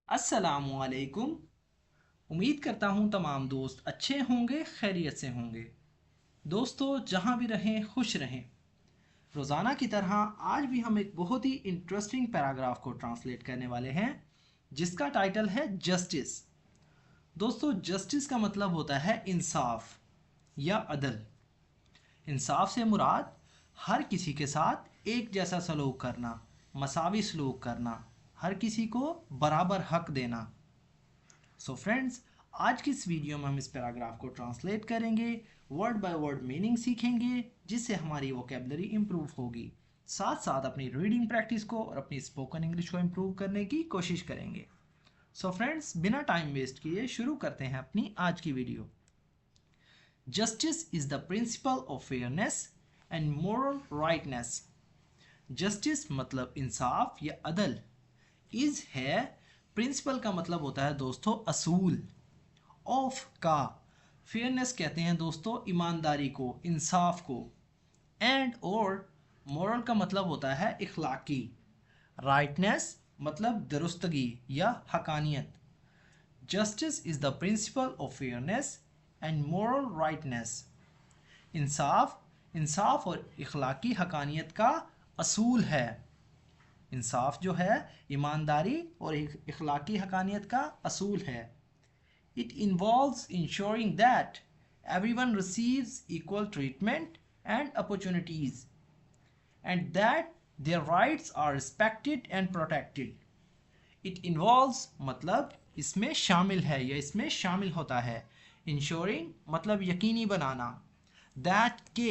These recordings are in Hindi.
अस्सलामुअलैकुम। उम्मीद करता हूँ तमाम दोस्त अच्छे होंगे, खैरियत से होंगे। दोस्तों, जहाँ भी रहें खुश रहें। रोज़ाना की तरह आज भी हम एक बहुत ही इंटरेस्टिंग पैराग्राफ को ट्रांसलेट करने वाले हैं, जिसका टाइटल है जस्टिस। दोस्तों, जस्टिस का मतलब होता है इंसाफ या अदल। इंसाफ से मुराद हर किसी के साथ एक जैसा सलूक करना, मसावी सलूक करना, हर किसी को बराबर हक देना। सो फ्रेंड्स, आज की इस वीडियो में हम इस पैराग्राफ को ट्रांसलेट करेंगे, वर्ड बाय वर्ड मीनिंग सीखेंगे, जिससे हमारी वोकेबलरी इम्प्रूव होगी। साथ साथ अपनी रीडिंग प्रैक्टिस को और अपनी स्पोकन इंग्लिश को इम्प्रूव करने की कोशिश करेंगे। सो फ्रेंड्स, बिना टाइम वेस्ट किए शुरू करते हैं अपनी आज की video. Justice is the principle of fairness and moral rightness. Justice मतलब इंसाफ या अदल। इज है, प्रिंसिपल का मतलब होता है दोस्तों असूल, ऑफ का, फेयरनेस कहते हैं दोस्तों ईमानदारी को, इंसाफ को, एंड और मॉरल का मतलब होता है इखलाकी, राइटनेस मतलब दुरुस्तगी या हकानियत। Justice is the principle of fairness and moral rightness. इंसाफ और इखलाकी हकानियत का असूल है। इंसाफ जो है ईमानदारी और इखलाकी हकानियत का असूल है। It involves ensuring that everyone receives equal treatment and opportunities and that their rights are respected and protected. It involves मतलब इसमें शामिल है या इसमें शामिल होता है। इंश्योरिंग मतलब यकीनी बनाना, दैट के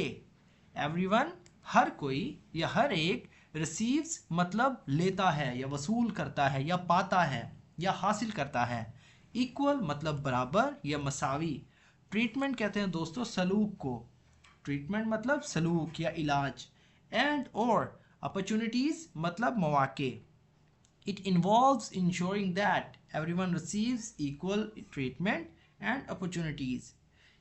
एवरीवन हर कोई या हर एक, रिसीव्स मतलब लेता है या वसूल करता है या पाता है या हासिल करता है, इक्वल मतलब बराबर या मसावी। ट्रीटमेंट कहते हैं दोस्तों सलूक को, ट्रीटमेंट मतलब सलूक या इलाज। एंड और अपॉर्चुनिटीज मतलब मौके। It involves ensuring that everyone receives equal treatment and opportunities.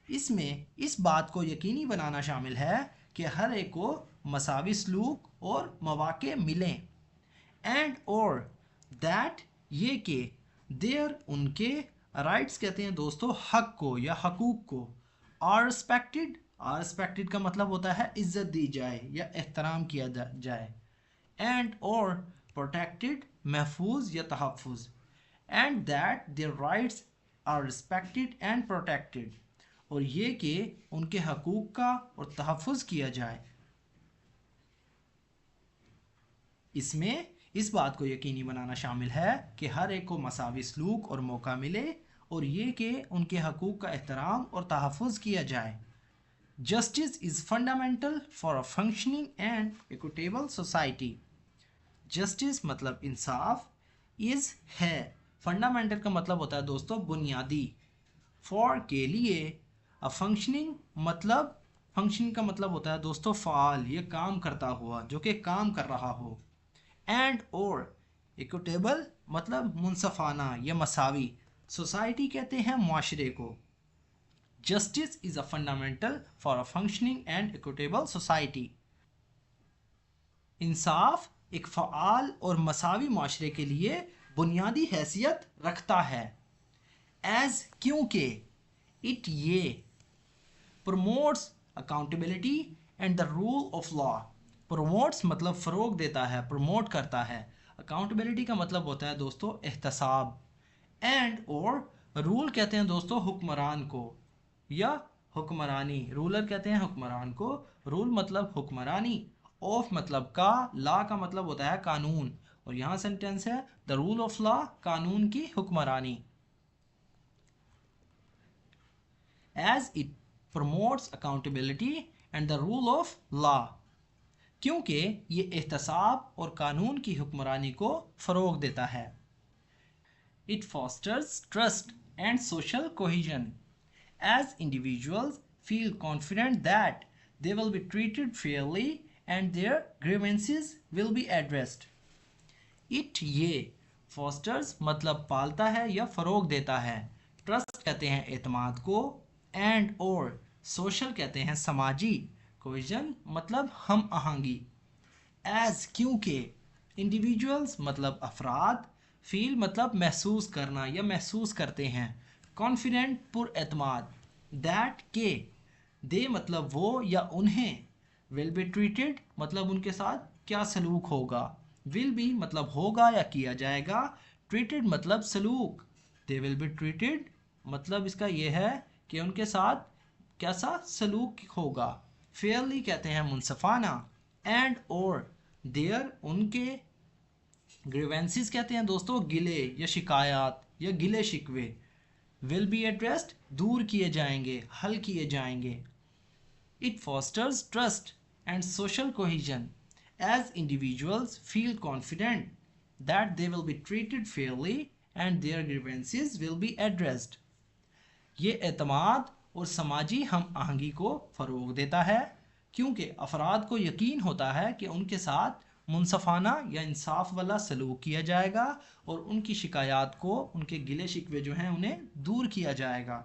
इसमें इस बात को यकीनी बनाना शामिल है कि हर एक को मसावी सलूक और मौके मिलें। एंड और दैट ये कि देयर उनके, राइट्स कहते हैं दोस्तों हक को या हकूक को, आर रिस्पेक्टेड का मतलब होता है इज्जत दी जाए या एहतराम किया जाए। एंड और प्रोटेक्टेड महफूज या तहफ़्फ़ुज़। And that their rights are respected and protected, और ये कि उनके हकूक़ का और तहफ़्फ़ुज़ किया जाए। इसमें इस बात को यकीनी बनाना शामिल है कि हर एक को मसावी सलूक और मौका मिले, और ये कि उनके हकूक़ का एहतराम और तहफ़्फ़ुज़ किया जाए। Justice is fundamental for a functioning and equitable society. Justice मतलब इंसाफ, इज़ है, फंडामेंटल का मतलब होता है दोस्तों बुनियादी, फॉर के लिए, अ फंक्शनिंग मतलब, फंक्शनिंग का मतलब होता है दोस्तों फ़ाल, ये काम करता हुआ, जो कि काम कर रहा हो। एंड और इक्विटेबल मतलब मुनसफाना या मसावी, सोसाइटी कहते हैं मुआशरे को। Justice is a fundamental for a functioning and equitable society. इंसाफ एक फ़आल और मसावी माशरे के लिए बुनियादी हैसियत रखता है। एज क्योंकि, इट ये, promotes accountability and the rule of law. Promotes मतलब फ़रोग देता है, प्रमोट करता है। अकाउंटेबिलिटी का मतलब होता है दोस्तों एहतसाब। एंड और रूल कहते हैं दोस्तों हुक्मरान को या हुक्मरानी, रूलर कहते हैं हुक्मरान को। रूल मतलब हुक्मरानी, ऑफ मतलब का, लॉ का मतलब होता है कानून, और यहाँ सेंटेंस है द रूल ऑफ लॉ, कानून की हुक्मरानी। As it promotes accountability and the rule of law, क्योंकि ये एहतसाब और कानून की हुक्मरानी को फ़रोग देता है। It fosters trust and social cohesion, as individuals feel confident that they will be treated fairly and their grievances will be addressed. It ये fosters मतलब पालता है या फ़रोग देता है, ट्रस्ट कहते हैं एतमाद को, एंड और सोशल कहते हैं समाजी, कोहिजन मतलब हम आहंगी। एज क्योंकि, इंडिविजुअल्स मतलब अफराद, फील मतलब महसूस करना या महसूस करते हैं। कॉन्फिडेंट पुरएतमाद, दैट के, दे मतलब वो या उन्हें, विल बी ट्रीटेड मतलब उनके साथ क्या सलूक होगा, विल बी मतलब होगा या किया जाएगा, ट्रीटेड मतलब सलूक, दे विल बी ट्रीटेड मतलब इसका ये है कि उनके साथ कैसा सलूक होगा। फेयरली कहते हैं मुनसफाना, एंड और देयर उनके, ग्रीवेंसेस कहते हैं दोस्तों गिले या शिकायत या गिले शिकवे, विल बी एड्रेस्ड दूर किए जाएंगे, हल किए जाएंगे। It fosters trust and social cohesion as individuals feel confident that they will be treated fairly and their grievances will be addressed। ये एतमाद और समाजी हम आहंगी को फ़रोग देता है क्योंकि अफराद को यकीन होता है कि उनके साथ मुनसफाना या इंसाफ वाला सलूक किया जाएगा और उनकी शिकायत को, उनके गिले शिकवे जो हैं उन्हें दूर किया जाएगा।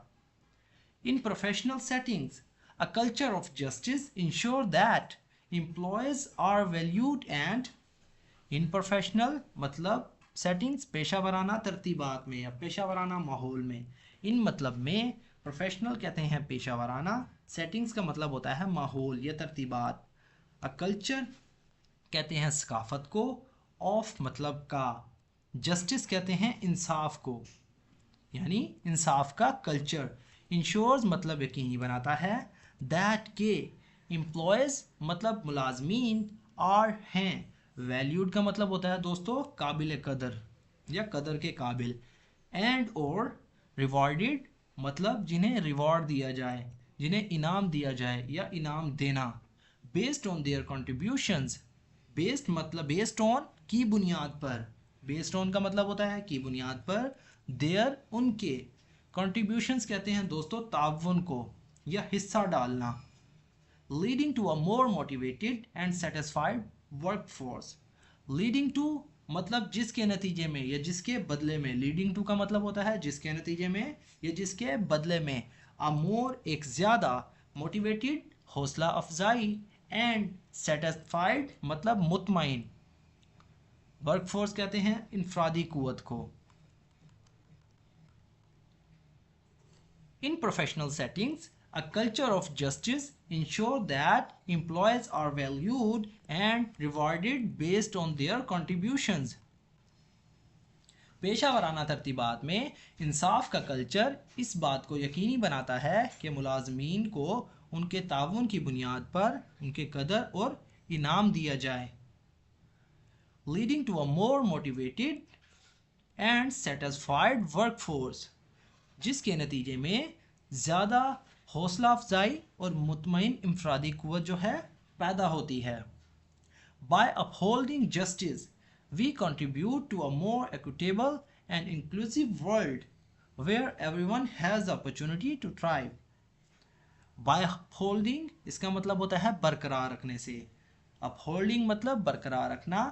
In professional settings a culture of justice ensure that employees are valued and, in professional मतलब सेटिंग्स पेशा वराना तरतीबात में या पेशा वराना माहौल में, इन मतलब में, प्रोफेशनल कहते हैं पेशा वराना, सेटिंग्स का मतलब होता है माहौल या तरतीबात, अ कल्चर कहते हैं सकाफत को, ऑफ मतलब का, जस्टिस कहते हैं इंसाफ को, यानी इंसाफ का कल्चर, इंश्योर्स मतलब यकीनी बनाता है, दैट के एम्प्लॉयज़ मतलब मुलाजमीन, आर हैं, वैल्यूड का मतलब होता है दोस्तों काबिल कदर या कदर के काबिल, एंड और रिवॉर्डेड मतलब जिन्हें रिवॉर्ड दिया जाए, जिन्हें इनाम दिया जाए या इनाम देना, based on their contributions, based मतलब बेस्ड ऑन की बुनियाद पर, बेस्ड ऑन का मतलब होता है की बुनियाद पर, देयर उनके, कॉन्ट्रीब्यूशंस कहते हैं दोस्तों ताउन को या हिस्सा डालना, leading to a more motivated and satisfied workforce, leading to मतलब जिसके नतीजे में या जिसके बदले में, लीडिंग टू का मतलब होता है जिसके नतीजे में या जिसके बदले में, अ मोर एक ज़्यादा, मोटिवेटेड हौसला अफजाई, एंड सेटिस्फाइड मतलब मुतमईन, वर्कफोर्स कहते हैं इनफरादी कुव्वत को। इन professional settings a culture of justice ensure that employees are valued and rewarded based on their contributions। पेशा वराना तरतीबात में इंसाफ का कल्चर इस बात को यकीनी बनाता है कि मुलाजमीन को उनके ताउन की बुनियाद पर उनके कदर और इनाम दिया जाए, leading to a more motivated and satisfied workforce, जिसके नतीजे में ज़्यादा हौसला अफजाई और मुतमईन इंफरादी कुव्वत जो है पैदा होती है। By upholding justice we contribute to a more equitable and inclusive world where everyone has the opportunity to thrive. By upholding इसका मतलब होता है बरकरार रखने से, अपहोल्डिंग मतलब बरकरार रखना,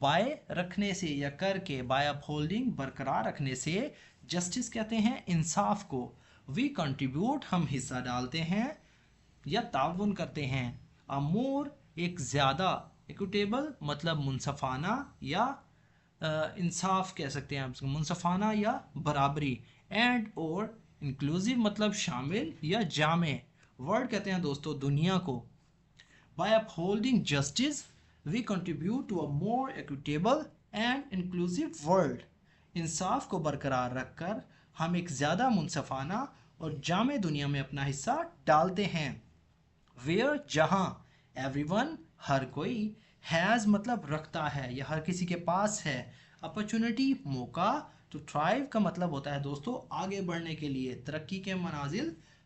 बाय रखने से या करके, बाय अपहोल्डिंग बरकरार रखने से, जस्टिस कहते हैं इंसाफ को, वी कंट्रीब्यूट हम हिस्सा डालते हैं या ताउन करते हैं, अ मोर एक ज़्यादा, इक्विटेबल मतलब मुनसफाना या इंसाफ कह सकते हैं आप मुनसफाना या बराबरी, एंड और इंक्लूसिव मतलब शामिल या जामे, वर्ड कहते हैं दोस्तों दुनिया को। By upholding justice we contribute to a more equitable and inclusive world, इंसाफ को बरकरार रखकर हम एक ज़्यादा मुनसफाना और जामे दुनिया में अपना हिस्सा डालते हैं। वेयर जहाँ, एवरीवन हर कोई, हैज़ मतलब रखता है या हर किसी के पास है, अपॉर्चुनिटी मौका, टू थ्राइव का मतलब होता है दोस्तों आगे बढ़ने के लिए, तरक्की के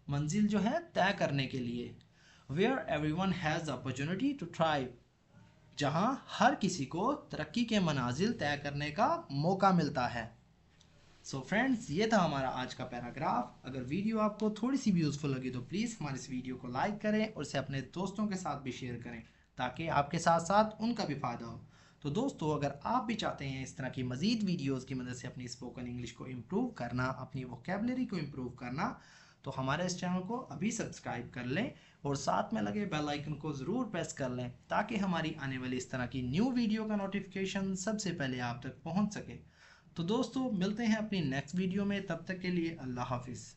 मंजिल जो है तय करने के लिए। Where everyone has the opportunity to thrive, जहाँ हर किसी को तरक्की के मनाजिल तय करने का मौका मिलता है। सो फ्रेंड्स ये था हमारा आज का पैराग्राफ। अगर वीडियो आपको थोड़ी सी भी यूज़फुल लगी तो प्लीज़ हमारे इस वीडियो को लाइक करें और इसे अपने दोस्तों के साथ भी शेयर करें ताकि आपके साथ साथ उनका भी फ़ायदा हो। तो दोस्तों अगर आप भी चाहते हैं इस तरह की मज़ीद वीडियोज़ की मदद से अपनी स्पोकन इंग्लिश को इम्प्रूव करना, अपनी वोकेबलरी को इम्प्रूव करना, तो हमारे इस चैनल को अभी सब्सक्राइब कर लें और साथ में लगे बेल आइकन को ज़रूर प्रेस कर लें ताकि हमारी आने वाली इस तरह की न्यू वीडियो का नोटिफिकेशन सबसे पहले आप तक पहुंच सके। तो दोस्तों मिलते हैं अपनी नेक्स्ट वीडियो में, तब तक के लिए अल्लाह हाफिज़।